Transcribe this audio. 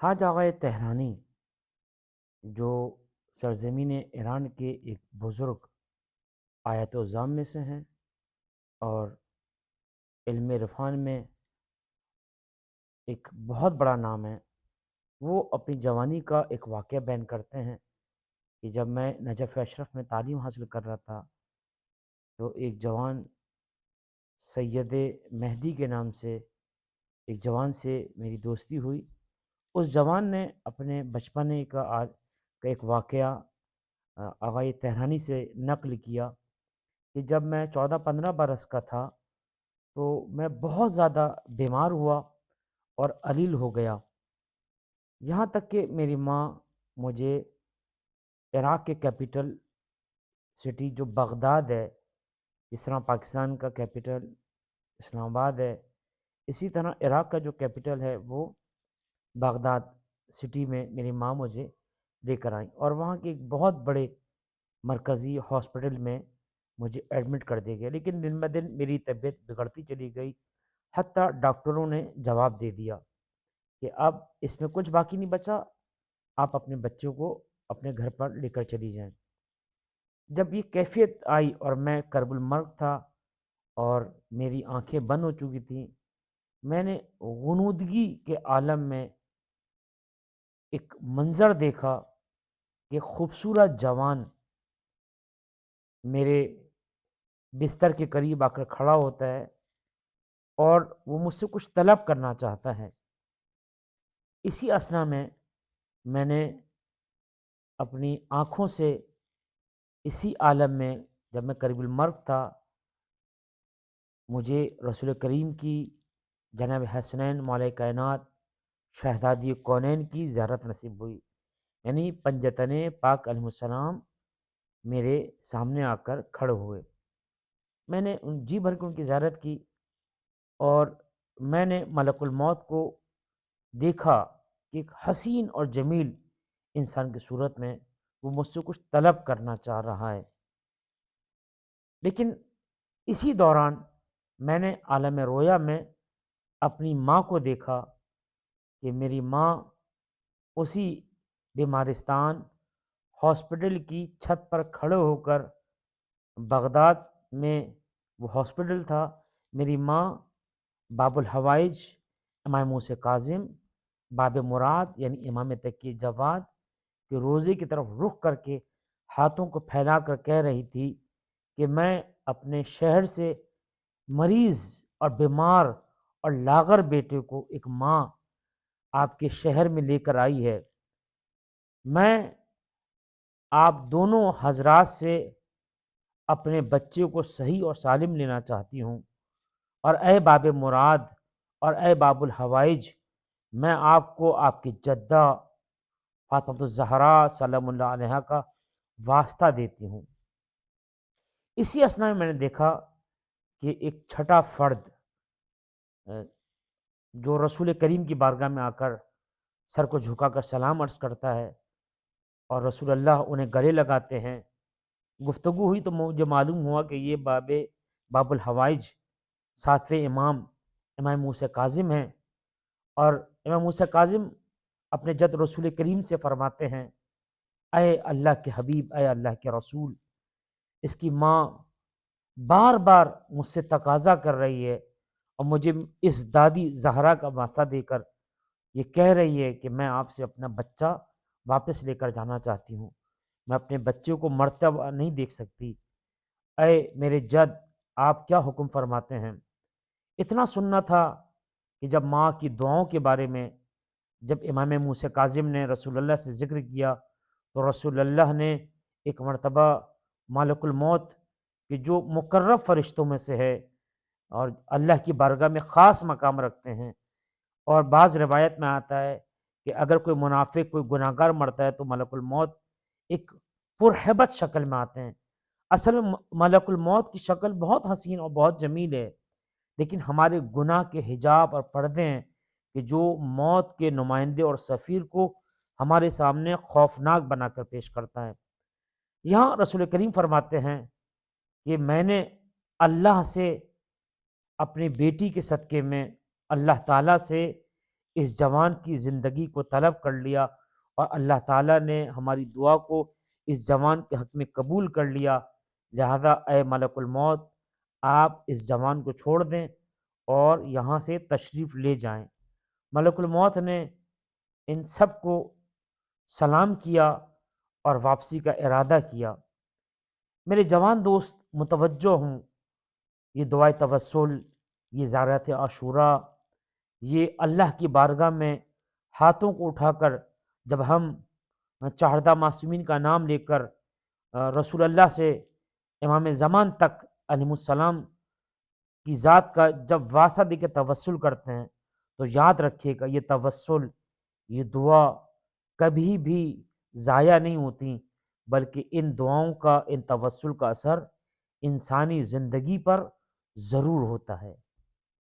حاج آقائے تہرانی جو سرزمین ایران کے ایک بزرگ آیت وزام میں سے ہیں اور علم عرفان میں ایک بہت بڑا نام ہے، وہ اپنی جوانی کا ایک واقعہ بیان کرتے ہیں کہ جب میں نجف اشرف میں تعلیم حاصل کر رہا تھا تو ایک جوان سید مہدی کے نام سے ایک جوان سے میری دوستی ہوئی۔ اس جوان نے اپنے بچپنے کا ایک واقعہ آغائی تہرانی سے نقل کیا کہ جب میں 14-15 برس کا تھا تو میں بہت زیادہ بیمار ہوا اور علیل ہو گیا، یہاں تک کہ میری ماں مجھے عراق کے کیپٹل سٹی جو بغداد ہے، جس طرح پاکستان کا کیپٹل اسلام آباد ہے، اسی طرح عراق کا جو کیپٹل ہے وہ بغداد سٹی میں میری ماں مجھے لے کر آئیں اور وہاں کے ایک بہت بڑے مرکزی ہاسپٹل میں مجھے ایڈمٹ کر دیا گیا، لیکن دن بہ دن میری طبیعت بگڑتی چلی گئی، حتیٰ ڈاکٹروں نے جواب دے دیا کہ اب اس میں کچھ باقی نہیں بچا، آپ اپنے بچوں کو اپنے گھر پر لے کر چلی جائیں۔ جب یہ کیفیت آئی اور میں کرب المرگ تھا اور میری آنکھیں بند ہو چکی تھیں، میں نے غنودگی کے عالم میں ایک منظر دیکھا کہ خوبصورت جوان میرے بستر کے قریب آ کر کھڑا ہوتا ہے اور وہ مجھ سے کچھ طلب کرنا چاہتا ہے۔ اسی اثنا میں نے اپنی آنکھوں سے اسی عالم میں جب میں قریب المرگ تھا، مجھے رسول کریم کی جناب حسنین مولا کائنات شہزادی کونین کی زیارت نصیب ہوئی، یعنی پنجتن پاک علیہ السلام میرے سامنے آ کر کھڑے ہوئے۔ میں نے جی بھر کے ان کی زیارت کی اور میں نے ملک الموت کو دیکھا کہ ایک حسین اور جمیل انسان کی صورت میں وہ مجھ سے کچھ طلب کرنا چاہ رہا ہے، لیکن اسی دوران میں نے عالم رویا میں اپنی ماں کو دیکھا کہ میری ماں اسی بیمارستان ہاسپٹل کی چھت پر کھڑے ہو کر، بغداد میں وہ ہاسپٹل تھا، میری ماں باب الحوائج امام موسیٰ کاظم باب مراد یعنی امام تقی جواد کے روضے کی طرف رخ کر کے ہاتھوں کو پھیلا کر کہہ رہی تھی کہ میں اپنے شہر سے مریض اور بیمار اور لاغر بیٹے کو ایک ماں آپ کے شہر میں لے کر آئی ہے، میں آپ دونوں حضرات سے اپنے بچے کو صحیح اور سالم لینا چاہتی ہوں، اور اے باب مراد اور اے باب الحوائج، میں آپ کو آپ کی جدہ فاطمۃ الزہرا سلام اللہ علیہا کا واسطہ دیتی ہوں۔ اسی اثنا میں نے دیکھا کہ ایک چھٹا فرد جو رسول کریم کی بارگاہ میں آ کر سر کو جھکا کر سلام عرض کرتا ہے اور رسول اللہ انہیں گلے لگاتے ہیں۔ گفتگو ہوئی تو مجھے معلوم ہوا کہ یہ باب الحوائج ساتویں امام موسیٰ کاظم ہیں، اور امام موسیٰ کاظم اپنے جد رسول کریم سے فرماتے ہیں، اے اللہ کے حبیب، اے اللہ کے رسول، اس کی ماں بار بار مجھ سے تقاضا کر رہی ہے اور مجھے اس دادی زہرا کا واسطہ دے کر یہ کہہ رہی ہے کہ میں آپ سے اپنا بچہ واپس لے کر جانا چاہتی ہوں، میں اپنے بچے کو مرتے ہوئے نہیں دیکھ سکتی، اے میرے جد آپ کیا حکم فرماتے ہیں؟ اتنا سننا تھا کہ جب ماں کی دعاؤں کے بارے میں جب امام موسیٰ کاظم نے رسول اللہ سے ذکر کیا تو رسول اللہ نے ایک مرتبہ مالک الموت کہ جو مقرب فرشتوں میں سے ہے اور اللہ کی بارگاہ میں خاص مقام رکھتے ہیں، اور بعض روایت میں آتا ہے کہ اگر کوئی منافق کوئی گناہ گار مرتا ہے تو ملک الموت ایک پرہیبت شکل میں آتے ہیں۔ اصل میں ملک الموت کی شکل بہت حسین اور بہت جمیل ہے، لیکن ہمارے گناہ کے حجاب اور پردے ہیں کہ جو موت کے نمائندے اور سفیر کو ہمارے سامنے خوفناک بنا کر پیش کرتا ہے۔ یہاں رسول کریم فرماتے ہیں کہ میں نے اللہ سے اپنی بیٹی کے صدقے میں اللہ تعالیٰ سے اس جوان کی زندگی کو طلب کر لیا اور اللہ تعالیٰ نے ہماری دعا کو اس جوان کے حق میں قبول کر لیا، لہذا اے ملک الموت آپ اس جوان کو چھوڑ دیں اور یہاں سے تشریف لے جائیں۔ ملک الموت نے ان سب کو سلام کیا اور واپسی کا ارادہ کیا۔ میرے جوان دوست متوجہ ہوں، یہ دعائے توسل، یہ زیارت عاشوراء، یہ اللہ کی بارگاہ میں ہاتھوں کو اٹھا کر جب ہم چہردہ معصومین کا نام لے کر رسول اللہ سے امام زمان تک علیہ السلام کی ذات کا جب واسطہ دے کے توسل کرتے ہیں تو یاد رکھیے گا یہ توسل، یہ دعا کبھی بھی ضائع نہیں ہوتی، بلکہ ان دعاؤں کا، ان توسل کا اثر انسانی زندگی پر ضرور ہوتا ہے۔